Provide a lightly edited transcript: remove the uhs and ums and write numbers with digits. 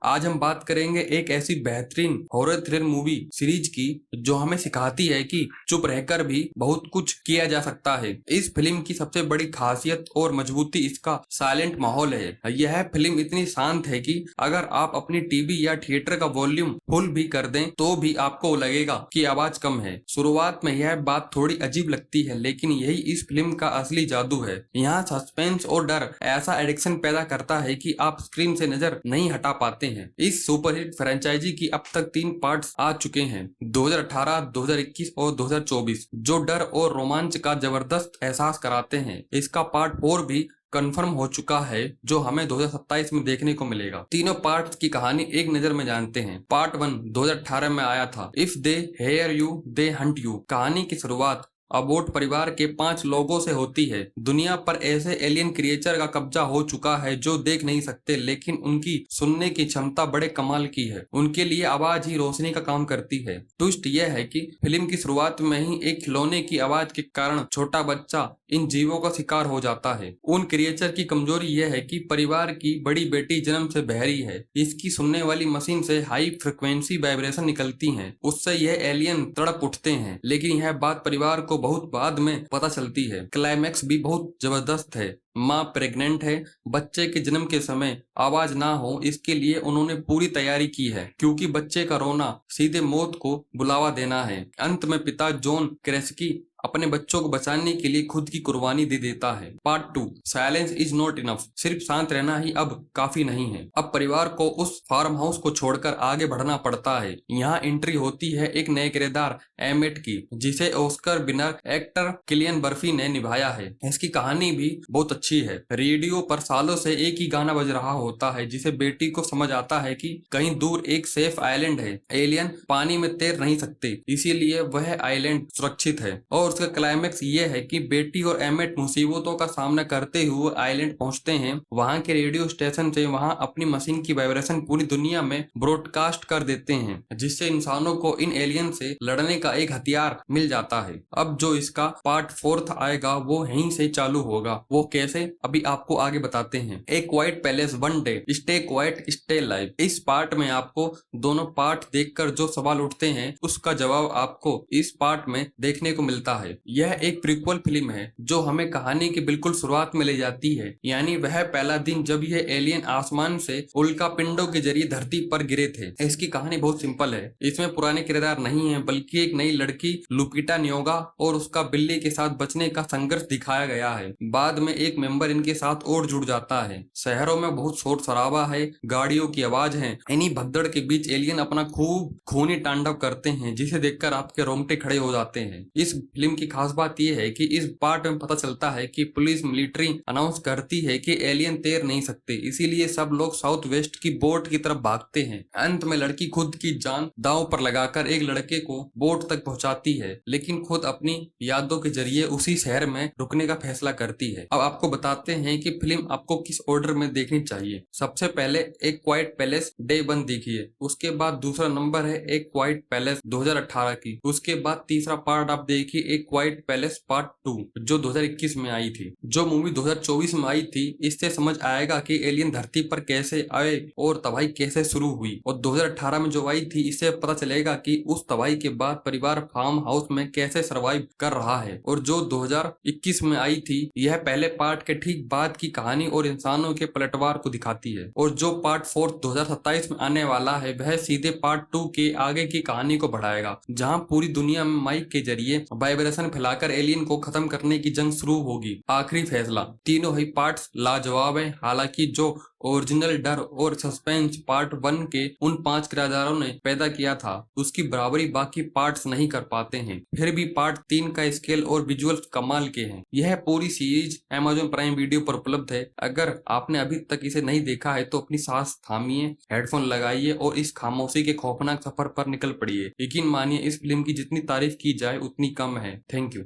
आज हम बात करेंगे एक ऐसी बेहतरीन हॉरर थ्रिल मूवी सीरीज की जो हमें सिखाती है कि चुप रहकर भी बहुत कुछ किया जा सकता है। इस फिल्म की सबसे बड़ी खासियत और मजबूती इसका साइलेंट माहौल है। यह फिल्म इतनी शांत है कि अगर आप अपनी टीवी या थिएटर का वॉल्यूम फुल भी कर दें तो भी आपको लगेगा कि आवाज कम है। शुरुआत में यह बात थोड़ी अजीब लगती है, लेकिन यही इस फिल्म का असली जादू है। यहाँ सस्पेंस और डर ऐसा एडिक्शन पैदा करता है कि आप स्क्रीन से नजर नहीं हटा पाते हैं। इस सुपरहिट फ्रेंचाइजी की अब तक 3 पार्ट्स आ चुके हैं, 2018, 2021 और 2024, जो डर और रोमांच का जबरदस्त एहसास कराते हैं। इसका पार्ट 4 भी कंफर्म हो चुका है, जो हमें 2027 में देखने को मिलेगा। तीनों पार्ट्स की कहानी एक नजर में जानते हैं। पार्ट 1 2018 में आया था, if they hear you they hunt you. कहानी की शुरुआत अबोट परिवार के 5 लोगों से होती है। दुनिया पर ऐसे एलियन क्रिएचर का कब्जा हो चुका है जो देख नहीं सकते, लेकिन उनकी सुनने की क्षमता बड़े कमाल की है। उनके लिए आवाज ही रोशनी का काम करती है। ट्विस्ट यह है कि फिल्म की शुरुआत में ही एक खिलौने की आवाज के कारण छोटा बच्चा इन जीवों का शिकार हो जाता है। उन क्रिएचर की कमजोरी यह है कि परिवार की बड़ी बेटी जन्म से बहरी है। इसकी सुनने वाली मशीन से हाई फ्रिक्वेंसी वाइब्रेशन निकलती हैं, उससे यह एलियन तड़प उठते हैं। लेकिन यह बात परिवार को बहुत बाद में पता चलती है। क्लाइमैक्स भी बहुत जबरदस्त है। माँ प्रेग्नेंट है। बच्चे के जन्म के समय आवाज ना हो, इसके लिए उन्होंने पूरी तैयारी की है, क्योंकि बच्चे का रोना सीधे मौत को बुलावा देना है। अंत में पिता जॉन क्रेस्की अपने बच्चों को बचाने के लिए खुद की कुर्बानी दे देता है। Part 2 silence is not enough. सिर्फ शांत रहना ही अब काफी नहीं है। अब परिवार को उस फार्म हाउस को छोड़कर आगे बढ़ना पड़ता है। यहाँ एंट्री होती है एक नए किरदार एमेट की, जिसे Oscar winner actor Cillian Murphy ने निभाया है। इसकी कहानी भी बहुत अच्छी है। रेडियो पर सालों से एक ही गाना बज रहा होता है, जिसे बेटी को समझ आता है कि कहीं दूर एक सेफ आइलैंड है। एलियन पानी में तैर नहीं सकते, इसीलिए वह आइलैंड सुरक्षित है। और उसका क्लाइमैक्स ये है कि बेटी और एमेट मुसीबतों का सामना करते हुए आइलैंड पहुंचते हैं। वहां के रेडियो स्टेशन से वहां अपनी मशीन की वाइब्रेशन पूरी दुनिया में ब्रॉडकास्ट कर देते हैं, जिससे इंसानों को इन एलियन से लड़ने का एक हथियार मिल जाता है। अब जो इसका पार्ट 4 आएगा वो यहीं से चालू होगा। वो कैसे, अभी आपको आगे बताते हैं। A quiet palace one day, stay quiet stay live. इस पार्ट में आपको दोनों पार्ट देखकर जो सवाल उठते हैं उसका जवाब आपको इस पार्ट में देखने को मिलता है। यह एक प्रीक्वल फिल्म है जो हमें कहानी की बिल्कुल शुरुआत में ले जाती है, यानी वह पहला दिन जब यह एलियन आसमान से उल्का पिंडों के जरिए धरती पर गिरे थे। इसकी कहानी बहुत सिंपल है। इसमें पुराने किरदार नहीं है, बल्कि एक नई लड़की लुपिटा न्योगा और उसका बिल्ली के साथ बचने का संघर्ष दिखाया गया है। बाद में एक मेंबर इनके साथ और जुड़ जाता है। शहरों में बहुत शोर शराबा है, गाड़ियों की आवाज है। इन्हीं भगदड़ के बीच एलियन अपना खूब खूनी तांडव करते हैं, जिसे देखकर आपके रोंगटे खड़े हो जाते हैं। इस फिल्म की खास बात यह है कि इस पार्ट में पता चलता है कि पुलिस मिलिट्री अनाउंस करती है कि एलियन तैर नहीं सकते, इसीलिए सब लोग साउथ वेस्ट की बोट की तरफ भागते हैं। अंत में लड़की खुद की जान दांव पर लगाकर एक लड़के को बोट तक पहुंचाती है, लेकिन खुद अपनी यादों के जरिए उसी शहर में रुकने का फैसला करती है। अब आपको बताते हैं कि फिल्म आपको किस ऑर्डर में देखनी चाहिए। सबसे पहले एक क्वाइट पैलेस डे 1 देखिए, उसके बाद दूसरा नंबर है एक क्वाइट पैलेस 2018 की, उसके बाद तीसरा पार्ट आप देखिए एक क्वाइट पैलेस पार्ट 2 जो 2021 में आई थी। जो मूवी 2024 में आई थी, इससे समझ आएगा कि एलियन धरती पर कैसे आए और तबाही कैसे शुरू हुई। और 2018 में जो आई थी, इससे पता चलेगा कि उस तबाही के बाद परिवार फार्म हाउस में कैसे सरवाइव कर रहा है। और जो 2021 में आई थी, यह पहले पार्ट के ठीक बाद की कहानी और इंसानों के पलटवार को दिखाती है। और जो पार्ट 4 2027 में आने वाला है, वह सीधे पार्ट 2 के आगे की कहानी को बढ़ाएगा, जहाँ पूरी दुनिया में माइक के जरिए वाइब्रेशन फैलाकर एलियन को खत्म करने की जंग शुरू होगी। आखिरी फैसला। तीनों ही पार्ट्स लाजवाब हैं। हालांकि जो ओरिजिनल डर और सस्पेंस पार्ट 1 के उन 5 किरदारों ने पैदा किया था, उसकी बराबरी बाकी पार्ट्स नहीं कर पाते हैं। फिर भी पार्ट 3 का स्केल और विजुअल्स कमाल के हैं। यह पूरी सीरीज Amazon प्राइम वीडियो पर उपलब्ध है। अगर आपने अभी तक इसे नहीं देखा है तो अपनी सांस थामिए, हेडफोन लगाइए और इस खामोशी के खौफनाक सफर पर निकल पड़िए। यकीन मानिए, इस फिल्म की जितनी तारीफ की जाए उतनी कम है। Thank you.